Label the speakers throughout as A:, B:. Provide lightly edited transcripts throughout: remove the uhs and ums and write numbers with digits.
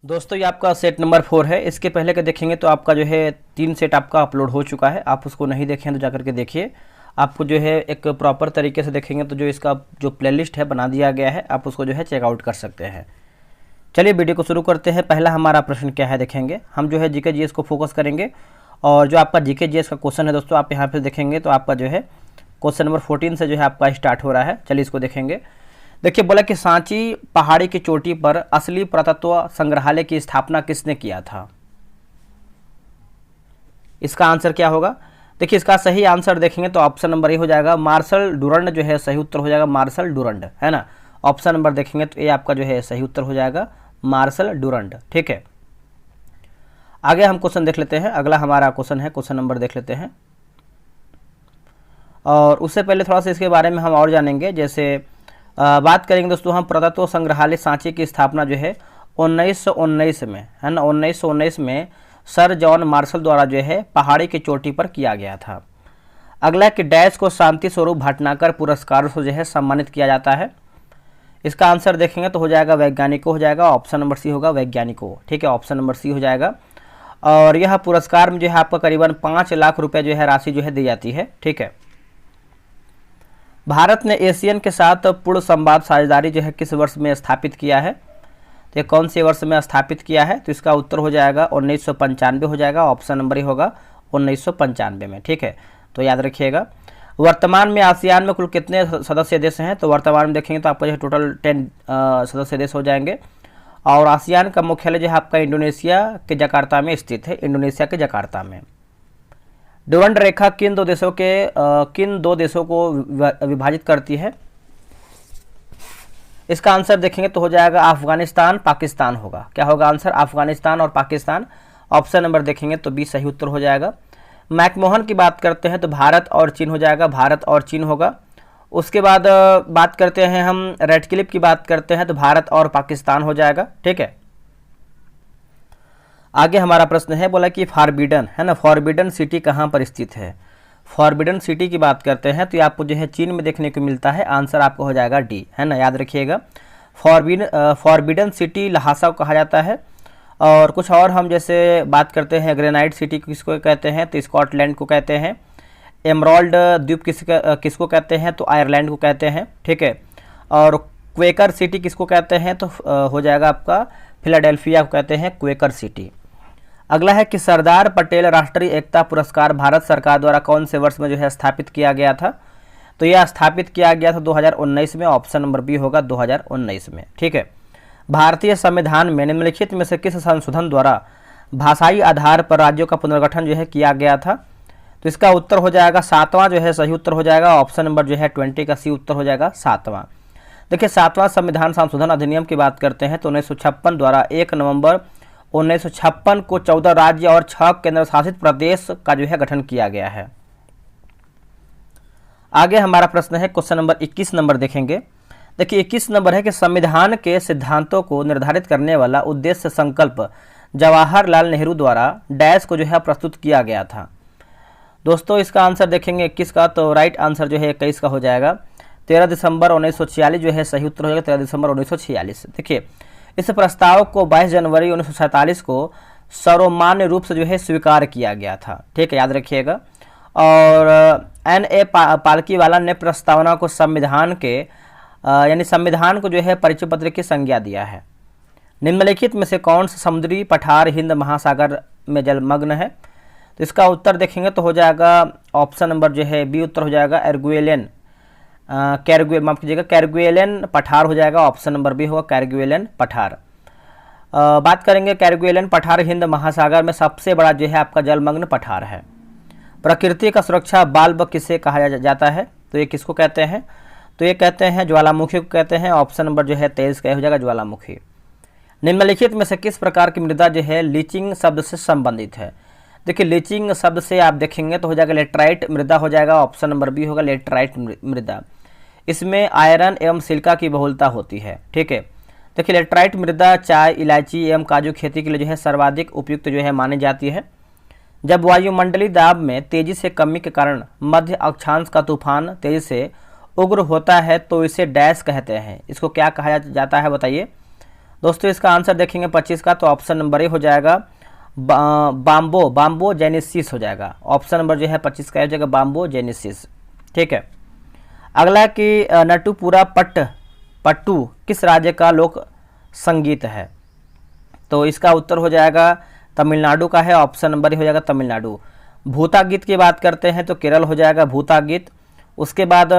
A: दोस्तों ये आपका सेट नंबर 4 है। इसके पहले के देखेंगे तो आपका जो है 3 सेट आपका अपलोड हो चुका है। आप उसको नहीं देखें तो जाकर के देखिए। आपको जो है एक प्रॉपर तरीके से देखेंगे तो जो इसका जो प्लेलिस्ट है बना दिया गया है, आप उसको जो है चेकआउट कर सकते हैं। चलिए वीडियो को शुरू करते हैं। पहला हमारा प्रश्न क्या है देखेंगे। हम जो है जीके जीएस को फोकस करेंगे और जो आपका जीके जीएस का क्वेश्चन है दोस्तों, आप यहाँ पर देखेंगे तो आपका जो है क्वेश्चन नंबर 14 से जो है आपका स्टार्ट हो रहा है। चलिए इसको देखेंगे। देखिए बोला कि सांची पहाड़ी की चोटी पर असली पुरातत्व संग्रहालय की स्थापना किसने किया था। इसका आंसर क्या होगा। देखिए इसका सही आंसर देखेंगे तो ऑप्शन नंबर ए हो जाएगा, मार्शल डुरंड जो है सही उत्तर हो जाएगा, मार्शल डुरंड है ना। ऑप्शन नंबर देखेंगे तो ये आपका जो है सही उत्तर हो जाएगा, मार्शल डुरंड। ठीक है, आगे हम क्वेश्चन देख लेते हैं। अगला हमारा क्वेश्चन है, क्वेश्चन नंबर देख लेते हैं। और उससे पहले थोड़ा सा इसके बारे में हम और जानेंगे। जैसे बात करेंगे दोस्तों हम पुरातत्व संग्रहालय सांची की स्थापना जो है 1919 में है ना, 1919 में सर जॉन मार्शल द्वारा जो है पहाड़ी की चोटी पर किया गया था। अगला कि डैश को शांति स्वरूप भटनागर पुरस्कार से जो है सम्मानित किया जाता है। इसका आंसर देखेंगे तो हो जाएगा वैज्ञानिकों हो जाएगा, ऑप्शन नंबर सी होगा वैज्ञानिकों। ठीक है, ऑप्शन नंबर सी हो जाएगा। और यह पुरस्कार में जो है आपका करीबन 5 लाख रुपये जो है राशि जो है दी जाती है। ठीक है, भारत ने एशियन के साथ पूर्ण संवाद साझेदारी जो है किस वर्ष में स्थापित किया है। तो ये कौन से वर्ष में स्थापित किया है, तो इसका उत्तर हो जाएगा 1995 हो जाएगा, ऑप्शन नंबर ही होगा 1995 में। ठीक है, तो याद रखिएगा। वर्तमान में आसियान में कुल कितने सदस्य देश हैं, तो वर्तमान में देखेंगे तो आपका जो है टोटल 10 सदस्य देश हो जाएंगे। और आसियान का मुख्यालय जो है आपका इंडोनेशिया के जकार्ता में स्थित है, इंडोनेशिया के जकार्ता में। डुरंड रेखा किन दो देशों को विभाजित करती है। इसका आंसर देखेंगे तो हो जाएगा अफगानिस्तान पाकिस्तान होगा। क्या होगा आंसर, अफगानिस्तान और पाकिस्तान। ऑप्शन नंबर देखेंगे तो बी सही उत्तर हो जाएगा। मैकमोहन की बात करते हैं तो भारत और चीन हो जाएगा, भारत और चीन होगा। उसके बाद बात करते हैं हम रेडक्लिफ की बात करते हैं तो भारत और पाकिस्तान हो जाएगा। ठीक है, आगे हमारा प्रश्न है, बोला कि फॉरबिडन है ना, फॉरबिडन सिटी कहाँ पर स्थित है। फॉरबिडन सिटी की बात करते हैं तो ये आपको जो है चीन में देखने को मिलता है। आंसर आपको हो जाएगा डी है ना, याद रखिएगा। फॉरबिडन सिटी लहासा को कहा जाता है। और कुछ और हम जैसे बात करते हैं, ग्रेनाइट सिटी किसको कहते हैं, तो स्कॉटलैंड को कहते हैं। एमराल्ड द्वीप किसको कहते हैं, तो आयरलैंड को कहते हैं। ठीक है, और क्वेकर सिटी किसको कहते हैं, तो हो जाएगा आपका फिलाडेल्फिया को कहते हैं क्वेकर सिटी। अगला है कि सरदार पटेल राष्ट्रीय एकता पुरस्कार भारत सरकार द्वारा कौन से वर्ष में जो है स्थापित किया गया था। तो यह स्थापित किया गया था 2019 में, ऑप्शन नंबर बी होगा 2019 में। ठीक है, भारतीय संविधान में निम्नलिखित में से किस संशोधन द्वारा भाषाई आधार पर राज्यों का पुनर्गठन जो है किया गया था। तो इसका उत्तर हो जाएगा 7वां जो है सही उत्तर हो जाएगा, ऑप्शन नंबर जो है 20 का सी उत्तर हो जाएगा 7वां। देखिए 7वां संविधान संशोधन अधिनियम की बात करते हैं तो 1956 द्वारा 1 नवंबर 1956 को 14 राज्य और 6 केंद्र शासित प्रदेश का जो है गठन किया गया है। आगे हमारा प्रश्न है क्वेश्चन नंबर 21 नंबर देखेंगे। देखिए 21 नंबर है कि संविधान के सिद्धांतों को निर्धारित करने वाला उद्देश्य संकल्प जवाहरलाल नेहरू द्वारा डैश को जो है प्रस्तुत किया गया था। दोस्तों इसका आंसर देखेंगे 21 का, तो राइट आंसर जो है 21 का हो जाएगा। 13 दिसंबर 1946 जो है सही उत्तर हो जाएगा, 13 दिसंबर 1946। देखिए इस प्रस्ताव को 22 जनवरी 1947 को सर्वमान्य रूप से जो है स्वीकार किया गया था। ठीक है, याद रखिएगा। और N.A. पालकीवाला ने प्रस्तावना को संविधान के यानी संविधान को जो है परिचय पत्र की संज्ञा दिया है। निम्नलिखित में से कौन सा समुद्री पठार हिंद महासागर में जलमग्न है। तो इसका उत्तर देखेंगे तो हो जाएगा ऑप्शन नंबर जो है बी उत्तर हो जाएगा एर्गुएलियन माफ कीजिएगा कैरगुएलियन पठार हो जाएगा, ऑप्शन नंबर बी होगा कैरगुएलियन पठार। बात करेंगे कैरगुएलियन पठार हिंद महासागर में सबसे बड़ा जो है आपका जलमग्न पठार है। प्रकृति का सुरक्षा बाल्ब किसे कहा जाता है, तो ये किसको कहते हैं, तो ये कहते हैं ज्वालामुखी को कहते हैं, ऑप्शन नंबर जो है 23 का हो जाएगा ज्वालामुखी। निम्नलिखित में से किस प्रकार की मृदा जो है लीचिंग शब्द से संबंधित है। देखिए लीचिंग शब्द से आप देखेंगे तो हो जाएगा लेटराइट मृदा हो जाएगा, ऑप्शन नंबर बी होगा लेटराइट मृदा। इसमें आयरन एवं सिलिका की बहुलता होती है। ठीक है, देखिए लेटराइट मृदा चाय इलायची एवं काजू खेती के लिए जो है सर्वाधिक उपयुक्त जो है मानी जाती है। जब वायुमंडलीय दाब में तेजी से कमी के कारण मध्य अक्षांश का तूफान तेजी से उग्र होता है तो इसे डैश कहते हैं। इसको क्या कहा जाता है बताइए। दोस्तों इसका आंसर देखेंगे 25 का, तो ऑप्शन नंबर ए हो जाएगा बाम्बो जेनेसिस हो जाएगा। ऑप्शन नंबर जो है 25 का हो जाएगा बाम्बो जेनेसिस। ठीक है, अगला कि नटुपुरा पट्टू किस राज्य का लोक संगीत है? तो इसका उत्तर हो जाएगा तमिलनाडु का है। ऑप्शन नंबर हो जाएगा तमिलनाडु। भूता गीत की बात करते हैं तो केरल हो जाएगा भूता गीत। उसके बाद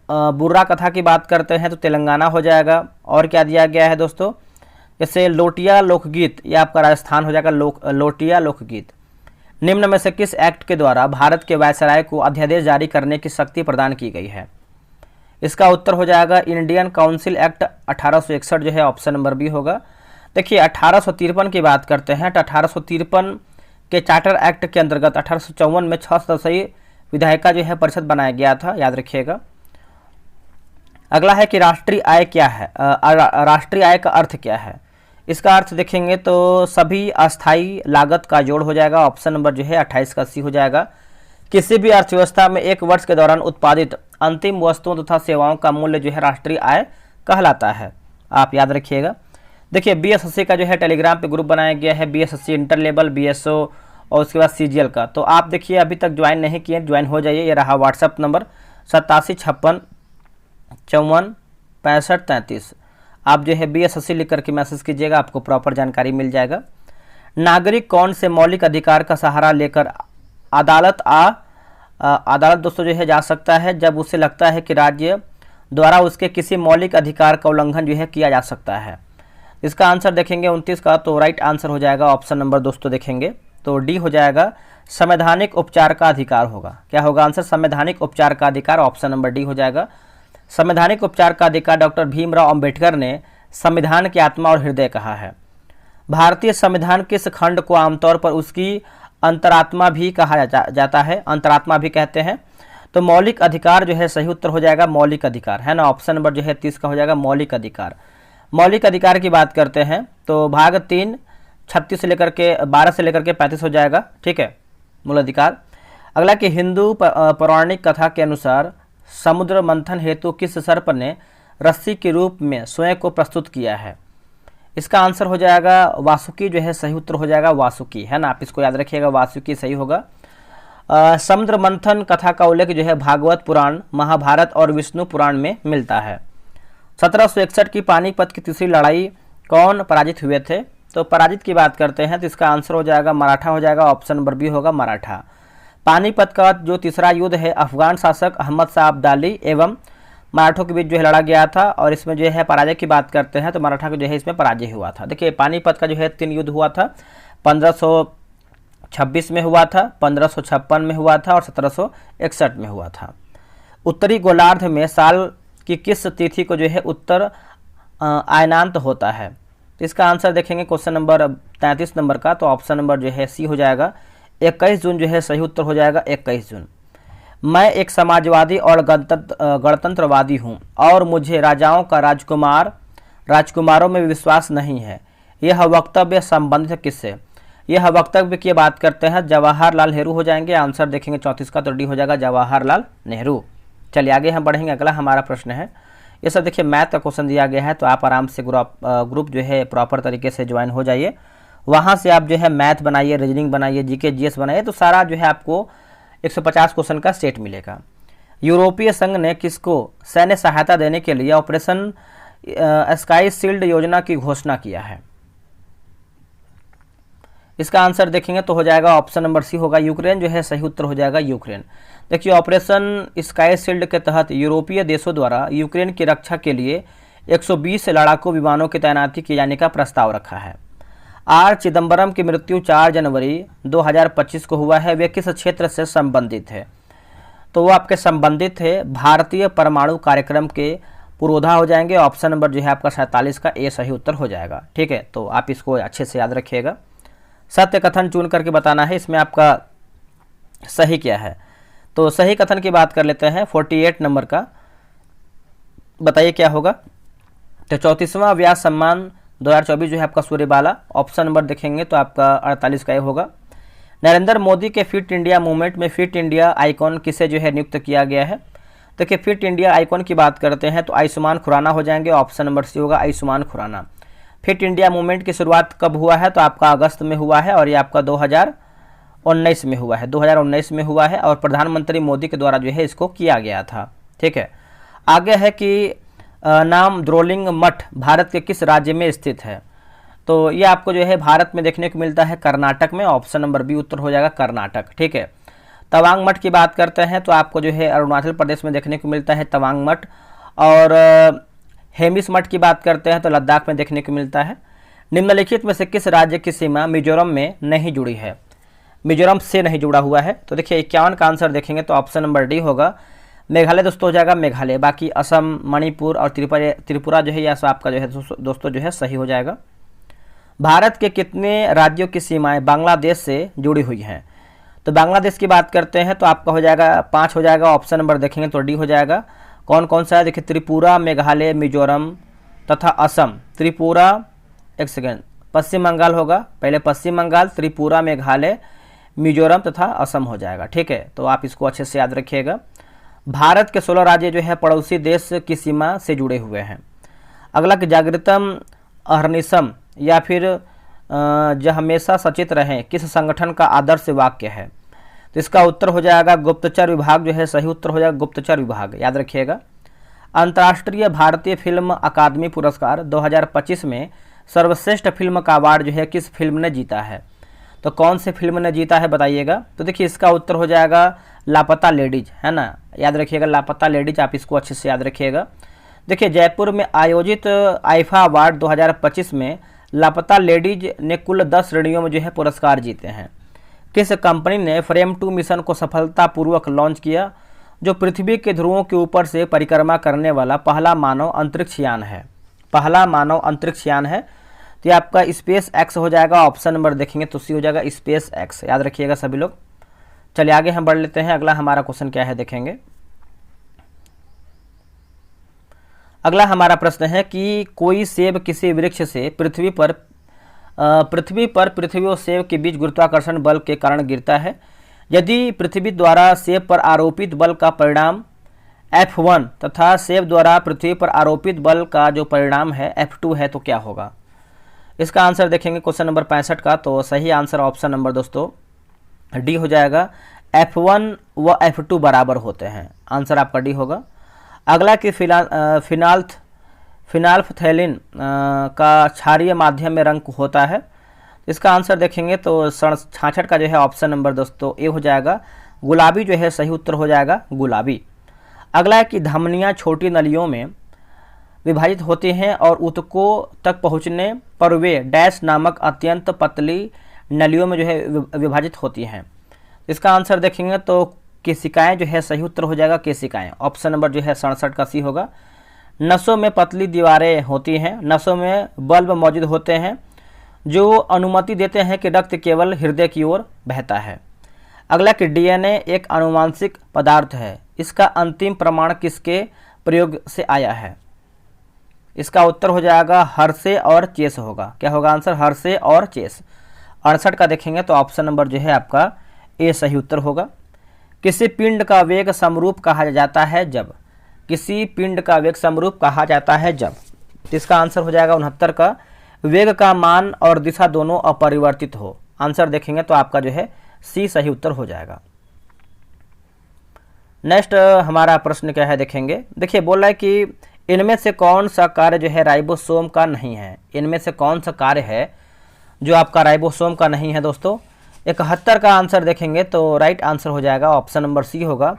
A: बुर्रा कथा की बात करते हैं तो तेलंगाना हो जाएगा। और क्या दिया गया है दोस्तों, जैसे लोटिया लोकगीत, ये आपका राजस्थान हो जाएगा लोटिया लोकगीत। निम्न में से किस एक्ट के द्वारा भारत के वायसराय को अध्यादेश जारी करने की शक्ति प्रदान की गई है? इसका उत्तर हो जाएगा इंडियन काउंसिल एक्ट 1861 जो है ऑप्शन नंबर बी होगा। देखिए 1853 की बात करते हैं तो 1853 के चार्टर एक्ट के अंतर्गत 1854 में 6 सदस्यीय विधायिका जो है परिषद बनाया गया था, याद रखिएगा। अगला है कि राष्ट्रीय आय क्या है, राष्ट्रीय आय का अर्थ क्या है? इसका अर्थ देखेंगे तो सभी अस्थायी लागत का जोड़ हो जाएगा। ऑप्शन नंबर जो है 28 का सी हो जाएगा। किसी भी अर्थव्यवस्था में एक वर्ष के दौरान उत्पादित अंतिम वस्तुओं तथा सेवाओं का मूल्य जो है राष्ट्रीय आय कहलाता है, आप याद रखिएगा। देखिए बीएसएससी का जो है टेलीग्राम पे ग्रुप बनाया गया है, बीएसएससी इंटर लेवल, बीएसओ और उसके बाद सीजीएल का। तो आप देखिए अभी तक ज्वाइन नहीं किए, ज्वाइन हो जाइए। ये रहा व्हाट्सएप नंबर 8756546533। आप जो है बीएसएससी लिख करके मैसेज कीजिएगा, आपको प्रॉपर जानकारी मिल जाएगा। नागरिक कौन से मौलिक अधिकार का सहारा लेकर अदालत दोस्तों जो है जा सकता है जब उसे लगता है कि राज्य द्वारा उसके किसी मौलिक अधिकार का उल्लंघन जो है किया जा सकता है? इसका आंसर देखेंगे 29 का, तो राइट आंसर हो जाएगा ऑप्शन नंबर दोस्तों देखेंगे तो डी हो जाएगा संवैधानिक उपचार का अधिकार होगा। क्या होगा आंसर? संवैधानिक उपचार का अधिकार, ऑप्शन नंबर डी हो जाएगा। संवैधानिक उपचार का अधिकार डॉक्टर भीमराव अंबेडकर ने संविधान की आत्मा और हृदय कहा है। भारतीय संविधान किस खंड को आमतौर पर उसकी अंतरात्मा भी कहा जाता है? अंतरात्मा भी कहते हैं। तो मौलिक अधिकार जो है सही उत्तर हो जाएगा मौलिक अधिकार, है ना। ऑप्शन नंबर जो है 30 का हो जाएगा मौलिक अधिकार। मौलिक अधिकार की बात करते हैं तो भाग 3 36 से लेकर के 12 से लेकर के 35 हो जाएगा। ठीक है, मूल अधिकार। अगला कि हिंदू पौराणिक कथा के अनुसार समुद्र मंथन हेतु किस सर्प ने रस्सी के रूप में स्वयं को प्रस्तुत किया है? इसका आंसर हो जाएगा वासुकी जो है सही उत्तर हो जाएगा वासुकी, है ना। आप इसको याद रखिएगा, वासुकी सही होगा। समुद्र मंथन कथा का उल्लेख जो है भागवत पुराण, महाभारत और विष्णु पुराण में मिलता है। 1761 की पानीपत की तीसरी लड़ाई कौन पराजित हुए थे? तो पराजित की बात करते हैं तो इसका आंसर हो जाएगा मराठा हो जाएगा। ऑप्शन नंबर बी होगा मराठा। पानीपत का जो तीसरा युद्ध है अफगान शासक अहमद शाह अब्दाली एवं मराठों के बीच जो है लड़ा गया था, और इसमें जो है पराजय की बात करते हैं तो मराठा का जो है इसमें पराजय हुआ था। देखिए पानीपत का जो है 3 युद्ध हुआ था, 1526 में हुआ था, 1556 में हुआ था और 1761 में हुआ था। उत्तरी गोलार्ध में साल की किस तिथि को जो है उत्तर आयनांत होता है? तो इसका आंसर देखेंगे क्वेश्चन नंबर 33 नंबर का, तो ऑप्शन नंबर जो है सी हो जाएगा 21 जून जो है सही उत्तर हो जाएगा 21 जून। मैं एक समाजवादी और गणतंत्रवादी हूँ और मुझे राजाओं का राजकुमारों में विश्वास नहीं है। यह वक्तव्य संबंधित किससे? यह वक्तव्य की बात करते हैं जवाहरलाल नेहरू हो जाएंगे। आंसर देखेंगे 34 का, तो डी हो जाएगा जवाहरलाल नेहरू। चलिए आगे हम बढ़ेंगे। अगला हमारा प्रश्न है, ये सब देखिए मैथ का क्वेश्चन दिया गया है, तो आप आराम से ग्रुप जो है प्रॉपर तरीके से ज्वाइन हो जाइए। वहाँ से आप जो है मैथ बनाइए, रीजनिंग बनाइए, जीके जीएस बनाइए, तो सारा जो है आपको 150 क्वेश्चन का सेट मिलेगा। यूरोपीय संघ ने किसको सैन्य सहायता देने के लिए ऑपरेशन स्काई शील्ड योजना की घोषणा किया है? इसका आंसर देखेंगे तो हो जाएगा ऑप्शन नंबर सी होगा यूक्रेन जो है सही उत्तर हो जाएगा यूक्रेन। देखिए ऑपरेशन स्काई शील्ड के तहत यूरोपीय देशों द्वारा यूक्रेन की रक्षा के लिए 120 लड़ाकू विमानों की तैनाती किए जाने का प्रस्ताव रखा है। आर चिदम्बरम की मृत्यु 4 जनवरी 2025 को हुआ है। वे किस क्षेत्र से संबंधित है? तो वो आपके संबंधित है भारतीय परमाणु कार्यक्रम के पुरोधा हो जाएंगे। ऑप्शन नंबर जो है आपका 47 का ए सही उत्तर हो जाएगा। ठीक है, तो आप इसको अच्छे से याद रखिएगा। सत्य कथन चुन करके बताना है, इसमें आपका सही क्या है। तो सही कथन की बात कर लेते हैं 48 नंबर का, बताइए क्या होगा। तो 34वां व्यास सम्मान 2024 जो है आपका सूर्यबाला। ऑप्शन नंबर देखेंगे तो आपका 48 का ये होगा। नरेंद्र मोदी के फिट इंडिया मूवमेंट में फिट इंडिया आइकॉन किसे जो है नियुक्त किया गया है? देखिए फिट इंडिया आइकॉन की बात करते हैं तो आयुष्मान खुराना हो जाएंगे। ऑप्शन नंबर सी होगा Ayushmann Khurrana. Fit India movement की शुरुआत कब हुआ है, तो आपका अगस्त में हुआ है और ये आपका 2019 में हुआ है, 2019 में हुआ है और प्रधानमंत्री मोदी के द्वारा जो है इसको किया गया था। ठीक है, आगे है कि नाम द्रोलिंग मठ भारत के किस राज्य में स्थित है, तो ये आपको जो है भारत में देखने को मिलता है कर्नाटक में, ऑप्शन नंबर बी उत्तर हो जाएगा कर्नाटक। ठीक है, तवांग मठ की बात करते हैं तो आपको जो है अरुणाचल प्रदेश में देखने को मिलता है तवांग मठ, और हेमिस मठ की बात करते हैं तो लद्दाख में देखने को मिलता है। निम्नलिखित में से किस राज्य की सीमा मिजोरम में नहीं जुड़ी है, मिजोरम से नहीं जुड़ा हुआ है, तो देखिए 51 का आंसर देखेंगे तो ऑप्शन नंबर डी होगा मेघालय दोस्तों हो जाएगा मेघालय। बाकी असम, मणिपुर और त्रिपुरा जो है यह सब आपका जो है दोस्तों जो है सही हो जाएगा। भारत के कितने राज्यों की सीमाएं बांग्लादेश से जुड़ी हुई हैं, तो बांग्लादेश की बात करते हैं तो आपका हो जाएगा 5 हो जाएगा, ऑप्शन नंबर देखेंगे तो डी हो जाएगा। कौन कौन सा है देखिए, त्रिपुरा, मेघालय, मिजोरम तथा असम। त्रिपुरा, एक सेकेंड, पश्चिम बंगाल होगा, पहले पश्चिम बंगाल, त्रिपुरा, मेघालय, मिजोरम तथा असम हो जाएगा। ठीक है, तो आप इसको अच्छे से याद रखिएगा। भारत के 16 राज्य जो है पड़ोसी देश की सीमा से जुड़े हुए हैं। अगला कि जागृतम अहर्निशम या फिर जो हमेशा सचेत रहें किस संगठन का आदर्श वाक्य है, तो इसका उत्तर हो जाएगा गुप्तचर विभाग जो है सही उत्तर हो जाएगा गुप्तचर विभाग, याद रखिएगा। अंतर्राष्ट्रीय भारतीय फिल्म अकादमी पुरस्कार 2025 में सर्वश्रेष्ठ फिल्म का अवार्ड जो है किस फिल्म ने जीता है, तो कौन से फिल्म ने जीता है बताइएगा, तो देखिए इसका उत्तर हो जाएगा लापता लेडीज, है ना, याद रखिएगा लापता लेडीज, आप इसको अच्छे से याद रखिएगा। देखिए जयपुर में आयोजित आईफा अवार्ड 2025 में लापता लेडीज ने कुल 10 श्रेणियों में जो है पुरस्कार जीते हैं। किस कंपनी ने फ्रेम 2 मिशन को सफलतापूर्वक लॉन्च किया, जो पृथ्वी के ध्रुवों के ऊपर से परिक्रमा करने वाला पहला मानव अंतरिक्ष यान है, पहला मानव अंतरिक्ष यान है, तो ये आपका स्पेस एक्स हो जाएगा, ऑप्शन नंबर देखेंगे तो सी हो जाएगा स्पेस एक्स, याद रखिएगा सभी लोग। चलिए आगे हम बढ़ लेते हैं, अगला हमारा क्वेश्चन क्या है देखेंगे। अगला हमारा प्रश्न है कि कोई सेब किसी वृक्ष से पृथ्वी पर पृथ्वी और सेब के बीच गुरुत्वाकर्षण बल के कारण गिरता है। यदि पृथ्वी द्वारा सेब पर आरोपित बल का परिणाम F1 तथा सेब द्वारा पृथ्वी पर आरोपित बल का जो परिणाम है F2 है, तो क्या होगा। इसका आंसर देखेंगे क्वेश्चन नंबर 65 का, तो सही आंसर ऑप्शन नंबर दोस्तों डी हो जाएगा। F1 व F2 बराबर होते हैं, आंसर आपका डी होगा। अगला कि फिनाल्फथैलिन का क्षारीय माध्यम में रंग होता है, इसका आंसर देखेंगे तो 66 का जो है ऑप्शन नंबर दोस्तों ए हो जाएगा, गुलाबी जो है सही उत्तर हो जाएगा गुलाबी। अगला है कि धमनियाँ छोटी नलियों में विभाजित होती हैं और ऊतकों तक पहुंचने पर वे डैश नामक अत्यंत पतली नलियों में जो है विभाजित होती हैं। इसका आंसर देखेंगे तो केशिकाएं जो है सही उत्तर हो जाएगा केशिकाएं, ऑप्शन नंबर जो है 67 का सी होगा। नसों में पतली दीवारें होती हैं, नसों में बल्ब मौजूद होते हैं जो अनुमति देते हैं कि रक्त केवल हृदय की ओर बहता है। अगला कि डीएनए एक आनुवांशिक पदार्थ है, इसका अंतिम प्रमाण किसके प्रयोग से आया है। इसका उत्तर हो जाएगा हर्शे और चेस होगा, क्या होगा आंसर हर्शे और चेस। 68 का देखेंगे तो ऑप्शन नंबर जो है आपका ए सही उत्तर होगा। किसी पिंड का वेग समरूप कहा जाता है जब, किसी पिंड का वेग समरूप कहा जाता है जब, इसका आंसर हो जाएगा 69 का वेग का मान और दिशा दोनों अपरिवर्तित हो, आंसर देखेंगे तो आपका जो है सी सही उत्तर हो जाएगा। नेक्स्ट हमारा प्रश्न क्या है देखेंगे। देखिए बोल रहा है कि इनमें से कौन सा कार्य जो है राइबोसोम का नहीं है, इनमें से कौन सा कार्य है जो आपका राइबोसोम का नहीं है दोस्तों। 71 का आंसर देखेंगे तो राइट आंसर हो जाएगा ऑप्शन नंबर सी होगा।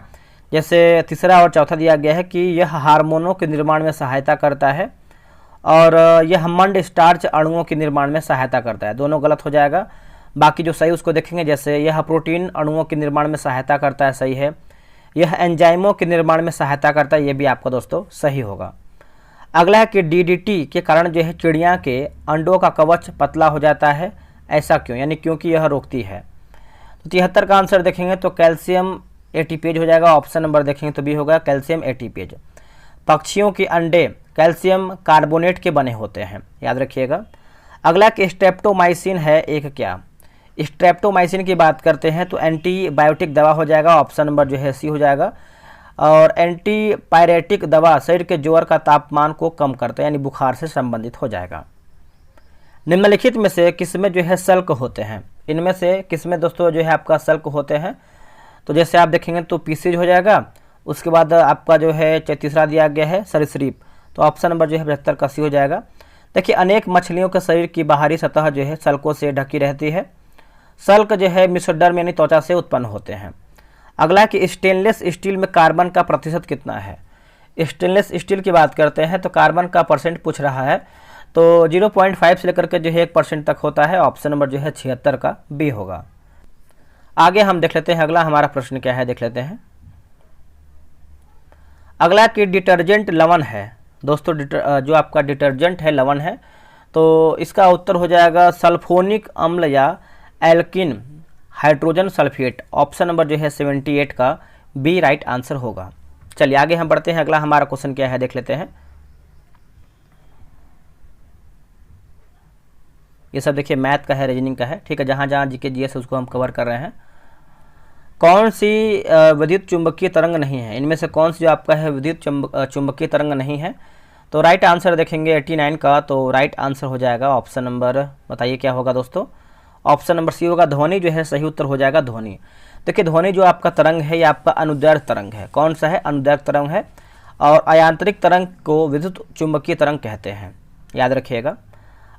A: जैसे तीसरा और चौथा दिया गया है कि यह हार्मोनों के निर्माण में सहायता करता है और यह मंड स्टार्च अणुओं के निर्माण में सहायता करता है, दोनों गलत हो जाएगा। बाकी जो सही उसको देखेंगे, जैसे यह प्रोटीन अणुओं के निर्माण में सहायता करता है, सही है। यह एंजाइमों के निर्माण में सहायता करता है, ये भी आपका दोस्तों सही होगा। अगला है कि डीडीटी के कारण जो है चिड़िया के अंडों का कवच पतला हो जाता है, ऐसा क्यों, यानी क्योंकि यह रोकती है। तो 73 का आंसर देखेंगे तो कैल्शियम एटीपेज हो जाएगा, ऑप्शन नंबर देखेंगे तो बी होगा कैल्शियम एटीपेज। पक्षियों के अंडे कैल्शियम कार्बोनेट के बने होते हैं, याद रखिएगा। अगला कि स्ट्रेप्टोमाइसिन है एक क्या, स्ट्रेप्टोमाइसिन की बात करते हैं तो एंटीबायोटिक दवा हो जाएगा, ऑप्शन नंबर जो है सी हो जाएगा। और एंटीपायरेटिक दवा शरीर के जोर का तापमान को कम करता है, यानी बुखार से संबंधित हो जाएगा। निम्नलिखित में से किसमें जो है सल्क होते हैं? इनमें से किसमें दोस्तों जो है आपका सल्क होते हैं? तो जैसे आप देखेंगे तो पीसीज हो जाएगा, उसके बाद आपका जो है तीसरा दिया गया है सरीसृप, तो ऑप्शन नंबर जो है 75 का सी हो जाएगा। देखिए अनेक मछलियों के शरीर की बाहरी सतह जो है सल्कों से ढकी रहती है। सल्क जो है मिसोडर्म यानी त्वचा से उत्पन्न होते हैं। अगला है कि स्टेनलेस स्टील में कार्बन का प्रतिशत कितना है? स्टेनलेस स्टील की बात करते हैं तो कार्बन का परसेंट पूछ रहा है, तो 0.5 से लेकर के जो है 1% तक होता है। ऑप्शन नंबर जो है 76 का बी होगा। आगे हम देख लेते हैं अगला हमारा प्रश्न क्या है, देख लेते हैं। अगला कि डिटर्जेंट लवण है दोस्तों, जो आपका डिटर्जेंट है लवण है, तो इसका उत्तर हो जाएगा सल्फोनिक अम्ल या alkene hydrogen sulphate. Option number जो है 78 का बी राइट आंसर होगा। चलिए आगे हम बढ़ते हैं, अगला हमारा क्वेश्चन क्या है देख लेते हैं। ये सब देखिए मैथ का है, रीजनिंग का है, ठीक है। जहाँ जहाँ जीके जीएस उसको हम कवर कर रहे हैं। कौन सी विद्युत चुंबकीय तरंग नहीं है? इनमें से कौन सी जो आपका है विद्युत चुंबकीय तरंग नहीं है? तो राइट आंसर देखेंगे 89 का, तो राइट आंसर हो जाएगा ऑप्शन नंबर, बताइए क्या होगा दोस्तों? ऑप्शन नंबर सी होगा, ध्वनि जो है सही उत्तर हो जाएगा ध्वनि। देखिए ध्वनि जो आपका तरंग है ये आपका अनुदैर्घ्य तरंग है। कौन सा है? अनुदैर्घ्य तरंग है। और अयांतरिक तरंग को विद्युत चुंबकीय तरंग कहते हैं, याद रखिएगा।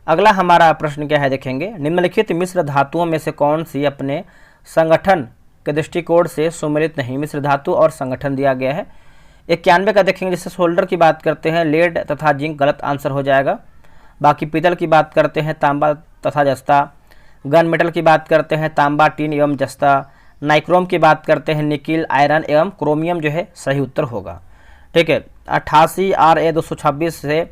A: अगला हमारा प्रश्न क्या है देखेंगे। निम्नलिखित मिश्र धातुओं में से कौन सी अपने संगठन के दृष्टिकोण से सुमेलित नहीं? मिश्र धातु और संगठन दिया गया है। 91 का देखेंगे, जैसे सोल्डर की बात करते हैं लेड तथा जिंक गलत आंसर हो जाएगा। बाकी पीतल की बात करते हैं तांबा तथा जस्ता। गन मेटल की बात करते हैं तांबा टीन एवं जस्ता। नाइक्रोम की बात करते हैं निकिल आयरन एवं क्रोमियम जो है सही उत्तर होगा, ठीक है। 88 RA 226 से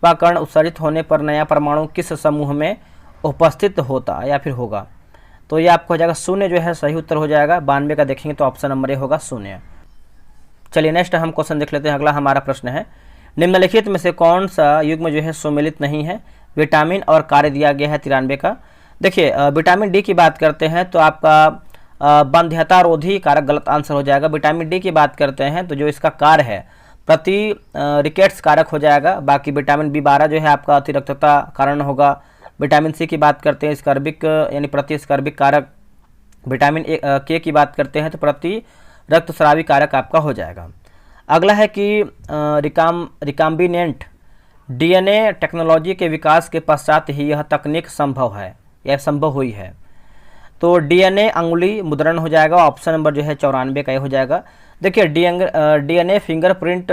A: कण उत्सर्जित होने पर नया परमाणु किस समूह में उपस्थित होता या फिर होगा? तो ये आपको हो जाएगा शून्य जो है सही उत्तर हो जाएगा। 92 का देखेंगे तो ऑप्शन नंबर ए होगा शून्य। चलिए नेक्स्ट हम क्वेश्चन देख लेते हैं। अगला हमारा प्रश्न है, निम्नलिखित में से कौन सा युग्म जो है सुमेलित नहीं है? विटामिन और कार्य दिया गया है 93 का। देखिए विटामिन डी की बात करते हैं तो आपका बंध्यता रोधी कारक गलत आंसर हो जाएगा। विटामिन डी की बात करते हैं तो जो इसका कार्य है प्रति रिकेट्स कारक हो जाएगा। बाकी विटामिन B12 जो है आपका अतिरक्तता कारण होगा। विटामिन सी की बात करते हैं स्कर्बिक यानी प्रति स्कर्बिक कारक। विटामिन के की बात करते हैं तो प्रति रक्तस्रावी कारक आपका हो जाएगा। अगला है कि रिकाम्बिनेंट DNA टेक्नोलॉजी के विकास के पश्चात ही यह तकनीक संभव है, यह संभव हुई है। तो DNA अंगुली मुद्रण हो जाएगा। ऑप्शन नंबर जो है 94 का हो जाएगा। देखिए DNA फिंगरप्रिंट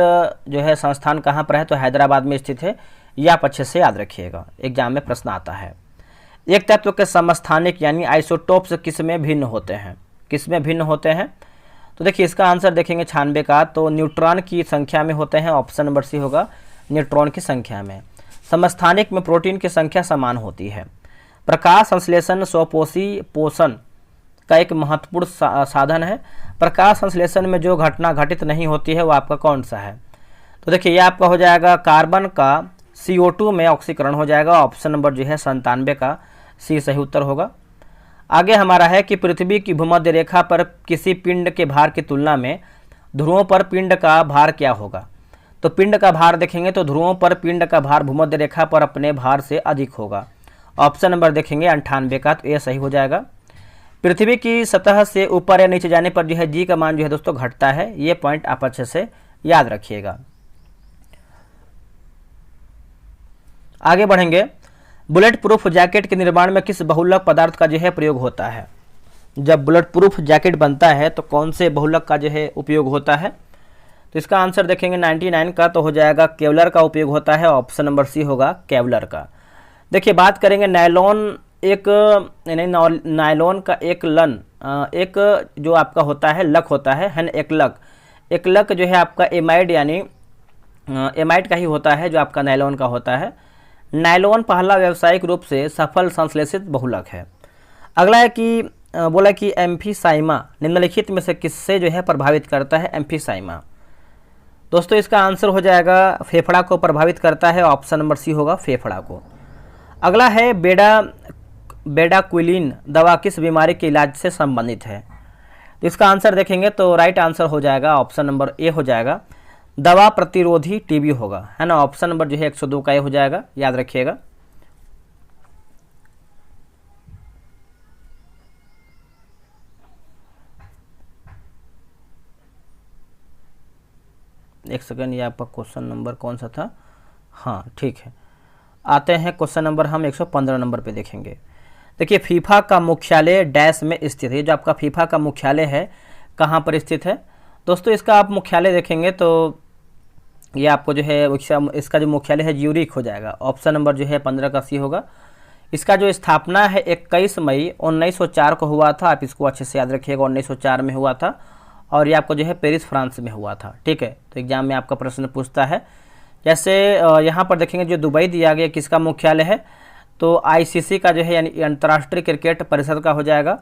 A: जो है संस्थान कहाँ पर है? तो हैदराबाद में स्थित है। ये आप अच्छे से याद रखिएगा, एग्जाम में प्रश्न आता है। एक तत्व के समस्थानिक यानी आइसोटोप्स किस में भिन्न होते हैं? किस में भिन्न होते हैं? तो देखिए इसका आंसर देखेंगे 96 का, तो न्यूट्रॉन की संख्या में होते हैं। ऑप्शन नंबर सी होगा, न्यूट्रॉन की संख्या में। समस्थानिक में प्रोटीन की संख्या समान होती है। प्रकाश संश्लेषण स्वपोषी पोषण का एक महत्वपूर्ण साधन है। प्रकाश संश्लेषण में जो घटना घटित नहीं होती है वो आपका कौन सा है? तो देखिए ये आपका हो जाएगा कार्बन का CO2 में ऑक्सीकरण हो जाएगा। ऑप्शन नंबर जो है 97 का सी सही उत्तर होगा। आगे हमारा है कि पृथ्वी की भूमध्य रेखा पर किसी पिंड के भार की तुलना में ध्रुवों पर पिंड का भार क्या होगा? तो पिंड का भार देखेंगे तो ध्रुवों पर पिंड का भार भूमध्य रेखा पर अपने भार से अधिक होगा। ऑप्शन नंबर देखेंगे 98 का, तो ये सही हो जाएगा। पृथ्वी की सतह से ऊपर या नीचे जाने पर जो है जी का मान जो है दोस्तों घटता है। ये पॉइंट आप अच्छे से याद रखिएगा। आगे बढ़ेंगे। बुलेट प्रूफ जैकेट के निर्माण में किस बहुलक पदार्थ का जो है प्रयोग होता है? जब बुलेट प्रूफ जैकेट बनता है तो कौन से बहुलक का जो है उपयोग होता है? तो इसका आंसर देखेंगे 99 का, तो हो जाएगा केवलर का उपयोग होता है। ऑप्शन नंबर सी होगा केवलर का। देखिए बात करेंगे नायलॉन नायलॉन का एक जो आपका होता है लक होता है एक लक जो है आपका एमाइड यानी एमाइड का ही होता है जो आपका नायलॉन का होता है। नायलॉन पहला व्यावसायिक रूप से सफल संश्लेषित बहुलक है। अगला है कि बोला कि एम्फीसाइमा निम्नलिखित में से किससे जो है प्रभावित करता है? एम्फीसाइमा दोस्तों इसका आंसर हो जाएगा फेफड़ा को प्रभावित करता है। ऑप्शन नंबर सी होगा फेफड़ा को। अगला है बेडाक्विलिन दवा किस बीमारी के इलाज से संबंधित है? तो इसका आंसर देखेंगे तो राइट आंसर हो जाएगा ऑप्शन नंबर ए हो जाएगा, दवा प्रतिरोधी टीबी होगा, है ना। ऑप्शन नंबर जो है 102 का ए हो जाएगा, याद रखिएगा। एक सेकंड, ये आपका क्वेश्चन नंबर कौन सा था? हाँ ठीक है, आते हैं क्वेश्चन नंबर हम 115 नंबर पे देखेंगे। देखिए फीफा का मुख्यालय डैश में स्थित है। जो आपका फीफा का मुख्यालय है कहाँ पर स्थित है दोस्तों? इसका आप मुख्यालय देखेंगे तो ये आपको जो है इसका जो मुख्यालय है ज्यूरिख हो जाएगा। ऑप्शन नंबर जो है 15 का सी होगा। इसका जो स्थापना है 21 मई 1904 को हुआ था। आप इसको अच्छे से याद रखिएगा, 1904 में हुआ था और ये आपको जो है पेरिस फ्रांस में हुआ था। ठीक है, तो एग्जाम में आपका प्रश्न पूछता है। जैसे यहाँ पर देखेंगे जो दुबई दिया गया किसका मुख्यालय है, तो आईसीसी का जो है यानी अंतर्राष्ट्रीय क्रिकेट परिषद का हो जाएगा।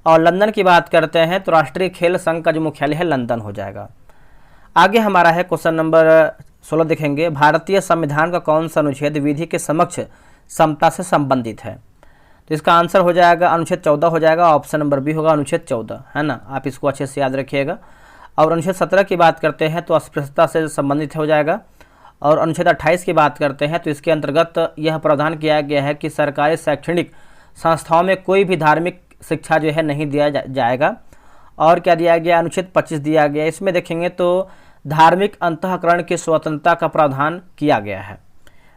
A: और लंदन की बात करते हैं तो राष्ट्रीय खेल संघ का जो मुख्यालय है लंदन हो जाएगा। आगे हमारा है क्वेश्चन नंबर 16 देखेंगे। भारतीय संविधान का कौन सा अनुच्छेद विधि के समक्ष समता से संबंधित है? तो इसका आंसर हो जाएगा अनुच्छेद 14 हो जाएगा। ऑप्शन नंबर बी होगा अनुच्छेद 14, है ना। आप इसको अच्छे से याद रखिएगा। और अनुच्छेद 17 की बात करते हैं तो अस्पृश्यता से संबंधित हो जाएगा। और अनुच्छेद 28 की बात करते हैं तो इसके अंतर्गत यह प्रावधान किया गया है कि सरकारी शैक्षणिक संस्थाओं में कोई भी धार्मिक शिक्षा जो है नहीं दिया जाएगा। और क्या दिया गया? अनुच्छेद 25 दिया गया। इसमें देखेंगे तो धार्मिक अंतःकरण की स्वतंत्रता का प्रावधान किया गया है।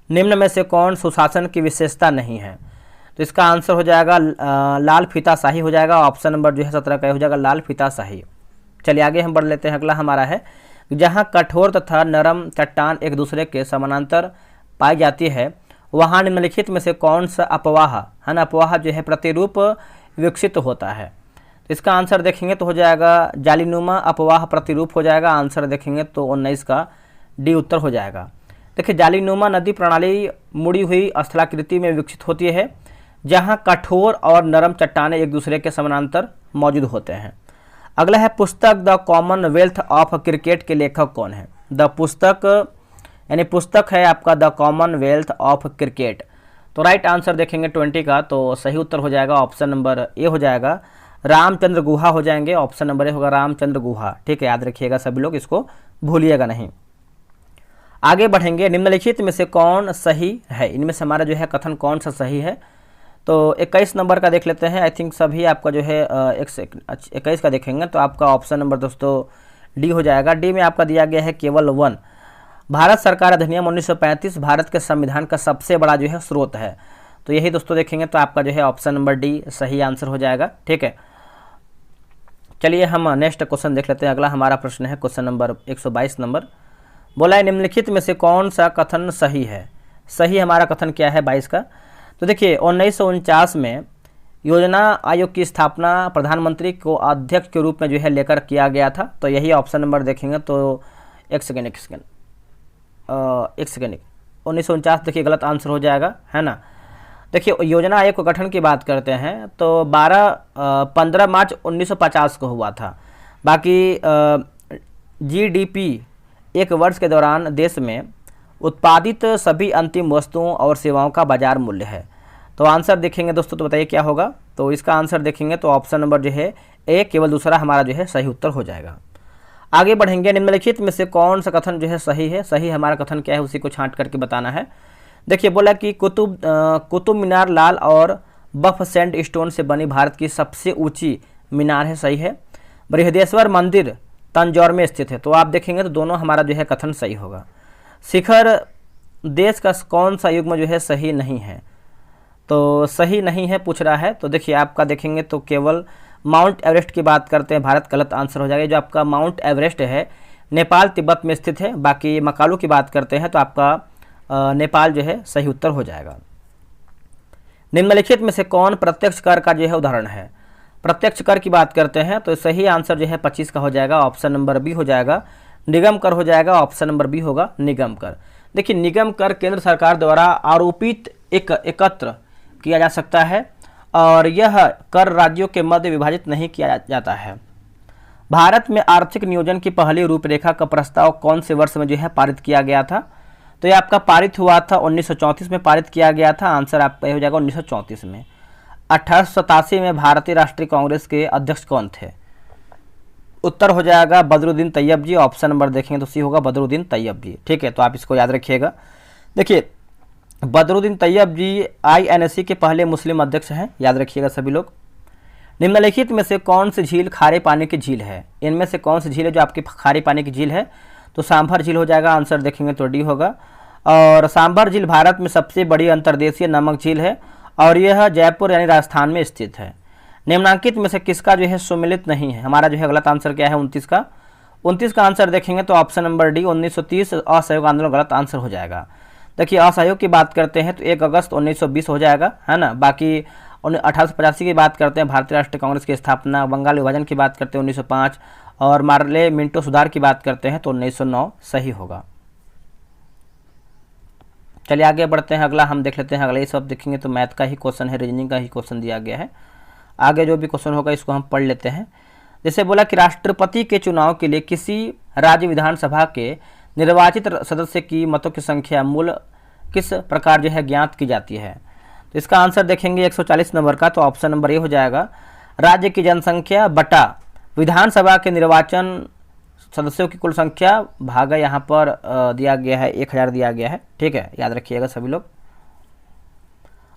A: निम्न में से कौन सुशासन की विशेषता नहीं है? तो इसका आंसर हो जाएगा लाल फीताशाही हो जाएगा। ऑप्शन नंबर जो है 17 का हो जाएगा लाल फीताशाही। चलिए आगे हम बढ़ लेते हैं। अगला हमारा है जहाँ कठोर तथा नरम चट्टान एक दूसरे के समानांतर पाई जाती है वहाँ निम्नलिखित में से कौन सा अपवाह, है ना, अपवाह जो है प्रतिरूप विकसित होता है? तो इसका आंसर देखेंगे तो हो जाएगा जालीनुमा अपवाह प्रतिरूप हो जाएगा। आंसर देखेंगे तो 19 का डी उत्तर हो जाएगा। देखिए जालीनुमा नदी प्रणाली मुड़ी हुई स्थलाकृति में विकसित होती है जहाँ कठोर और नरम चट्टानें एक दूसरे के समानांतर मौजूद होते हैं। अगला है पुस्तक द कॉमनवेल्थ ऑफ क्रिकेट के लेखक कौन है? द पुस्तक यानी पुस्तक है आपका द कॉमनवेल्थ ऑफ क्रिकेट। तो राइट आंसर देखेंगे 20 का, तो सही उत्तर हो जाएगा ऑप्शन नंबर ए हो जाएगा रामचंद्र गुहा हो जाएंगे। ऑप्शन नंबर ए होगा रामचंद्र गुहा। ठीक है, याद रखिएगा सभी लोग, इसको भूलिएगा नहीं। आगे बढ़ेंगे। निम्नलिखित में से कौन सही है? इनमें से हमारा जो है कथन कौन सा सही है? तो 21 नंबर का देख लेते हैं। आई थिंक सभी आपका जो है 21 का देखेंगे तो आपका ऑप्शन नंबर दोस्तों डी हो जाएगा। डी में आपका दिया गया है केवल 1। भारत सरकार अधिनियम 1935 भारत के संविधान का सबसे बड़ा जो है स्रोत है। तो यही दोस्तों देखेंगे तो आपका जो है ऑप्शन नंबर डी सही आंसर हो जाएगा। ठीक है, चलिए हम नेक्स्ट क्वेश्चन देख लेते हैं। अगला हमारा प्रश्न है क्वेश्चन नंबर 122 नंबर। बोला है निम्नलिखित में से कौन सा कथन सही है? सही हमारा कथन क्या है 22 का? तो देखिए 1949 में योजना आयोग की स्थापना प्रधानमंत्री को अध्यक्ष के रूप में जो है लेकर किया गया था। तो यही ऑप्शन नंबर देखेंगे तो एक सेकेंड 1949 देखिए गलत आंसर हो जाएगा, है ना। देखिए योजना आयोग के गठन की बात करते हैं तो 15 मार्च 1950 को हुआ था। बाकी जीडीपी एक वर्ष के दौरान देश में उत्पादित सभी अंतिम वस्तुओं और सेवाओं का बाजार मूल्य है। तो आंसर देखेंगे दोस्तों तो बताइए क्या होगा? तो इसका आंसर देखेंगे तो ऑप्शन नंबर जो है ए केवल दूसरा हमारा जो है सही उत्तर हो जाएगा। आगे बढ़ेंगे। निम्नलिखित में से कौन सा कथन जो है सही है? सही हमारा कथन क्या है उसी को छांट करके बताना है। देखिए बोला कि कुतुब मीनार लाल और बफ सैंड स्टोन से बनी भारत की सबसे ऊंची मीनार है। सही है। बृहदेश्वर मंदिर तंजौर में स्थित है। तो आप देखेंगे तो दोनों हमारा जो है कथन सही होगा। शिखर देश का कौन सा युग्म जो है सही नहीं है? तो सही नहीं है पूछ रहा है। तो देखिए आपका देखेंगे तो केवल माउंट एवरेस्ट की बात करते हैं भारत, गलत आंसर हो जाएगा। जो आपका माउंट एवरेस्ट है नेपाल तिब्बत में स्थित है। बाकी मकालू की बात करते हैं तो आपका नेपाल जो है सही उत्तर हो जाएगा। निम्नलिखित में से कौन प्रत्यक्ष कर का जो है उदाहरण है? प्रत्यक्ष कर की बात करते हैं तो सही आंसर जो है 25 का हो जाएगा। ऑप्शन नंबर बी हो जाएगा निगम कर हो जाएगा। ऑप्शन नंबर बी होगा निगम कर। देखिए निगम कर केंद्र सरकार द्वारा आरोपित एकत्र किया जा सकता है और यह कर राज्यों के मध्य विभाजित नहीं किया जाता है। भारत में आर्थिक नियोजन की पहली रूपरेखा का प्रस्ताव कौन से वर्ष में जो है पारित किया गया था? तो ये आपका पारित हुआ था 1934 में पारित किया गया था। आंसर आपका हो जाएगा 1934 में। 1887 में भारतीय राष्ट्रीय कांग्रेस के अध्यक्ष कौन थे? उत्तर हो जाएगा बदरुद्दीन तैयब जी। ऑप्शन नंबर देखेंगे तो सी होगा बदरुद्दीन तैयब जी। ठीक है, तो आप इसको याद रखिएगा। देखिए बदरुद्दीन तैयब जी INC के पहले मुस्लिम अध्यक्ष हैं, याद रखिएगा सभी लोग। निम्नलिखित में से कौन सी झील खारे पानी की झील है? इनमें से कौन सी झील है जो आपकी खारे पानी की झील है? तो सांभर झील हो जाएगा, आंसर देखेंगे तो डी होगा। और सांभर झील भारत में सबसे बड़ी अंतर्देशीय नमक झील है और यह जयपुर यानी राजस्थान में स्थित है। निम्नलिखित में से किसका जो है सुमेलित नहीं है, हमारा जो है गलत आंसर क्या है 29 का। 29 का आंसर देखेंगे तो ऑप्शन नंबर डी 1930 असहयोग आंदोलन गलत आंसर हो जाएगा। देखिए असहयोग की बात करते हैं तो 1 अगस्त 1920 हो जाएगा, है ना। बाकी 1885 की बात करते हैं भारतीय राष्ट्रीय कांग्रेस की स्थापना, बंगाल विभाजन की बात करते हैं 1905 और मार्ले मिंटो सुधार की बात करते हैं तो 1909 सही होगा। चलिए आगे बढ़ते हैं, अगला हम देख लेते हैं। अगला ये सब देखेंगे तो मैथ का ही क्वेश्चन है, रीजनिंग का ही क्वेश्चन दिया गया है। आगे जो भी क्वेश्चन होगा इसको हम पढ़ लेते हैं। जैसे बोला कि राष्ट्रपति के चुनाव के लिए किसी राज्य विधानसभा के निर्वाचित सदस्य की मतों की संख्या मूल किस प्रकार जो है ज्ञात की जाती है। तो इसका आंसर देखेंगे 140 नंबर का, तो ऑप्शन नंबर ए हो जाएगा। राज्य की जनसंख्या बटा विधानसभा के निर्वाचन सदस्यों की कुल संख्या भागा यहाँ पर दिया गया है 1000 दिया गया है, ठीक है, याद रखिएगा सभी लोग।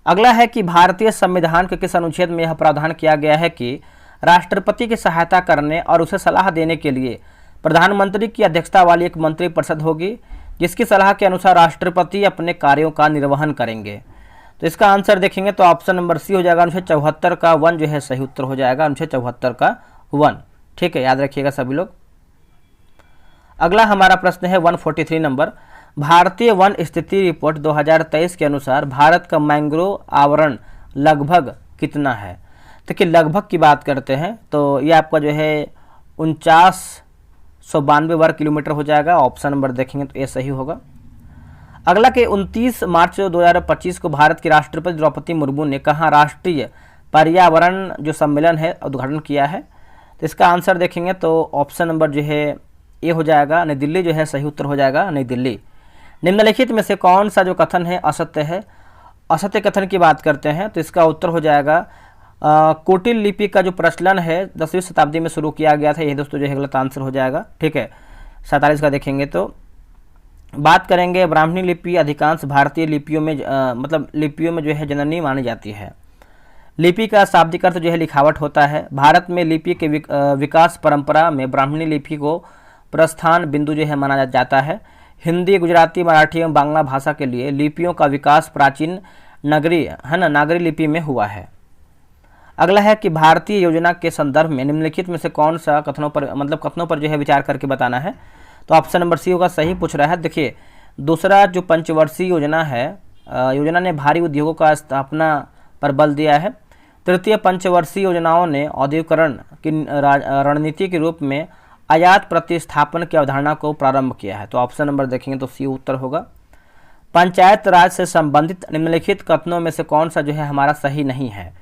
A: अगला है कि भारतीय संविधान के किस अनुच्छेद में यह प्रावधान किया गया है कि राष्ट्रपति की सहायता करने और उसे सलाह देने के लिए प्रधानमंत्री की अध्यक्षता वाली एक मंत्रिपरिषद होगी, जिसकी सलाह के अनुसार राष्ट्रपति अपने कार्यों का निर्वहन करेंगे। तो इसका आंसर देखेंगे तो ऑप्शन नंबर सी हो जाएगा। अनुच्छेद 74 का 1 जो है सही उत्तर हो जाएगा, अनुच्छेद 74 का 1, ठीक है, याद रखिएगा सभी लोग। अगला हमारा प्रश्न है 143 नंबर। भारतीय वन स्थिति रिपोर्ट 2023 के अनुसार भारत का मैंग्रोव आवरण लगभग कितना है। देखिए लगभग की बात करते हैं तो ये आपका जो है 4992 वर्ग किलोमीटर हो जाएगा, ऑप्शन नंबर देखेंगे तो ये सही होगा। अगला के 29 मार्च 2025 को भारत की राष्ट्रपति द्रौपदी मुर्मू ने कहाँ राष्ट्रीय पर्यावरण जो सम्मेलन है उद्घाटन किया है। तो इसका आंसर देखेंगे तो ऑप्शन नंबर जो है ये हो जाएगा, नई दिल्ली जो है सही उत्तर हो जाएगा, नई दिल्ली। निम्नलिखित में से कौन सा जो कथन है असत्य है। असत्य कथन की बात करते हैं तो इसका उत्तर हो जाएगा कुटिल लिपि का जो प्रचलन है 10वीं शताब्दी में शुरू किया गया था, ये दोस्तों जो है गलत आंसर हो जाएगा, ठीक है। 47 का देखेंगे तो बात करेंगे ब्राह्मणी लिपि अधिकांश भारतीय लिपियों में मतलब लिपियों में जो है जननी मानी जाती है। लिपि का शाब्दिक अर्थ जो है लिखावट होता है। भारत में लिपि के विकास परंपरा में ब्राह्मणी लिपि को प्रस्थान बिंदु जो है माना जाता है। हिंदी, गुजराती, मराठी एवं बांग्ला भाषा के लिए लिपियों का विकास प्राचीन नगरी है ना नागरी लिपि में हुआ है। अगला है कि भारतीय योजना के संदर्भ में निम्नलिखित में से कौन सा कथनों पर जो है विचार करके बताना है। तो ऑप्शन नंबर सी होगा, सही पूछ रहा है। देखिए दूसरा जो पंचवर्षीय योजना है, योजना ने भारी उद्योगों का स्थापना पर बल दिया है। तृतीय पंचवर्षीय योजनाओं ने औद्योगिकरण की रणनीति के रूप में आयात प्रतिस्थापन की अवधारणा को प्रारंभ किया है। तो ऑप्शन नंबर देखेंगे तो सी उत्तर होगा। पंचायत राज से संबंधित निम्नलिखित कथनों में से कौन सा जो है हमारा सही नहीं है।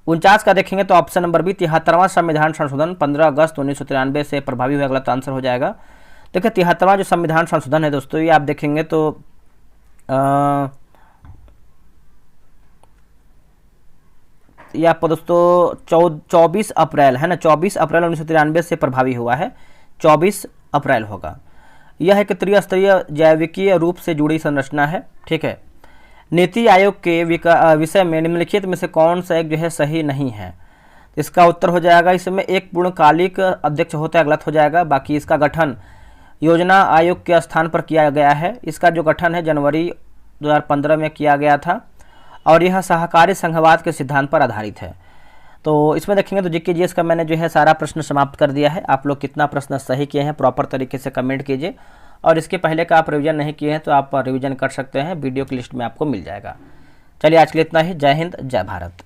A: 49 का देखेंगे तो ऑप्शन नंबर बी 73वां संविधान संशोधन 15 अगस्त 1993 से प्रभावी हुआ, गलत आंसर हो जाएगा। देखिए 73वां जो संविधान संशोधन है दोस्तों ये आप देखेंगे तो ये आपको दोस्तों 24 अप्रैल है ना, 24 अप्रैल 1993 से प्रभावी हुआ है, 24 अप्रैल होगा। यह एक त्रिस्तरीय जैविकीय रूप से जुड़ी संरचना है, ठीक है। नीति आयोग के विषय में निम्नलिखित में से कौन सा एक जो है सही नहीं है। इसका उत्तर हो जाएगा, इसमें एक पूर्णकालिक अध्यक्ष होता है, गलत हो जाएगा। बाकी इसका गठन योजना आयोग के स्थान पर किया गया है। इसका जो गठन है जनवरी 2015 में किया गया था और यह सहकारी संघवाद के सिद्धांत पर आधारित है। तो इसमें देखेंगे तो जीके जीएस का मैंने जो है सारा प्रश्न समाप्त कर दिया है। आप लोग कितना प्रश्न सही किए हैं प्रॉपर तरीके से कमेंट कीजिए, और इसके पहले का आप रिवीजन नहीं किए हैं तो आप रिवीजन कर सकते हैं, वीडियो की लिस्ट में आपको मिल जाएगा। चलिए आज के लिए इतना ही। जय हिंद, जय भारत।